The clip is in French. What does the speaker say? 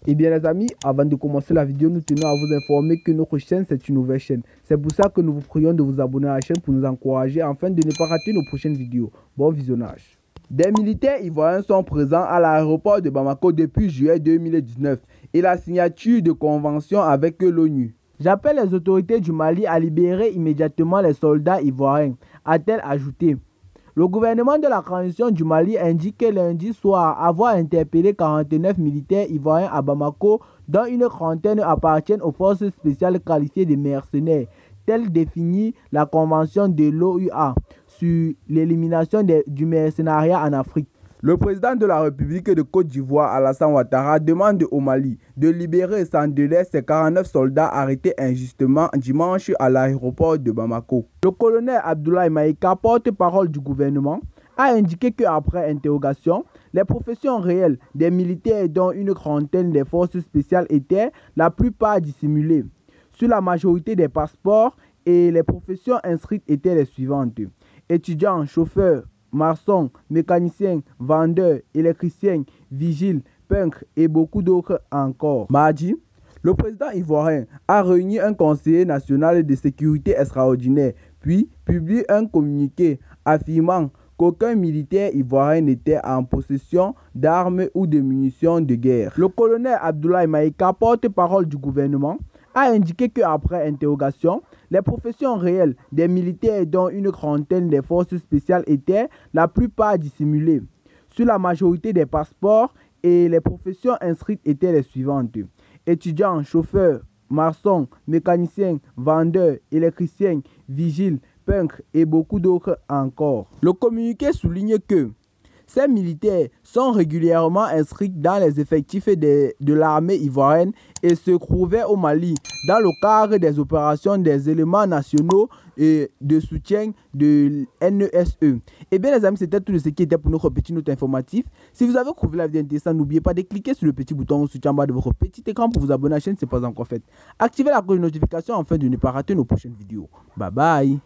Et bien les amis, avant de commencer la vidéo, nous tenons à vous informer que notre chaîne c'est une nouvelle chaîne. C'est pour ça que nous vous prions de vous abonner à la chaîne pour nous encourager afin de ne pas rater nos prochaines vidéos. Bon visionnage. Des militaires ivoiriens sont présents à l'aéroport de Bamako depuis juillet 2019 et la signature de convention avec l'ONU. J'appelle les autorités du Mali à libérer immédiatement les soldats ivoiriens, a-t-elle ajouté. Le gouvernement de la transition du Mali indique lundi soir avoir interpellé 49 militaires ivoiriens à Bamako, dont une trentaine appartiennent aux forces spéciales qualifiées de mercenaires, telle définit la convention de l'OUA sur l'élimination du mercenariat en Afrique. Le président de la République de Côte d'Ivoire, Alassane Ouattara, demande au Mali de libérer sans délai ses 49 soldats arrêtés injustement dimanche à l'aéroport de Bamako. Le colonel Abdoulaye Maïga, porte-parole du gouvernement, a indiqué qu'après interrogation, les professions réelles des militaires dont une trentaine des forces spéciales étaient la plupart dissimulées. Sur la majorité des passeports et les professions inscrites étaient les suivantes: étudiants, chauffeurs, maçons, mécaniciens, vendeurs, électriciens, vigiles, peintres et beaucoup d'autres encore. Mardi, le président ivoirien a réuni un conseiller national de sécurité extraordinaire, puis publié un communiqué affirmant qu'aucun militaire ivoirien n'était en possession d'armes ou de munitions de guerre. Le colonel Abdoulaye Maïga, porte-parole du gouvernement, a indiqué qu'après interrogation, les professions réelles des militaires dont une trentaine des forces spéciales étaient la plupart dissimulées. Sur la majorité des passeports et les professions inscrites étaient les suivantes: étudiants, chauffeurs, maçons, mécaniciens, vendeurs, électriciens, vigiles, peintres et beaucoup d'autres encore. Le communiqué souligne que ces militaires sont régulièrement inscrits dans les effectifs de l'armée ivoirienne et se trouvaient au Mali dans le cadre des opérations des éléments nationaux et de soutien de NESE. Et bien les amis, c'était tout ce qui était pour notre petit note informatif. Si vous avez trouvé la vidéo intéressante, n'oubliez pas de cliquer sur le petit bouton soutien en bas de votre petit écran pour vous abonner à la chaîne si ce n'est pas encore fait. Activez la cloche de notification afin de ne pas rater nos prochaines vidéos. Bye bye.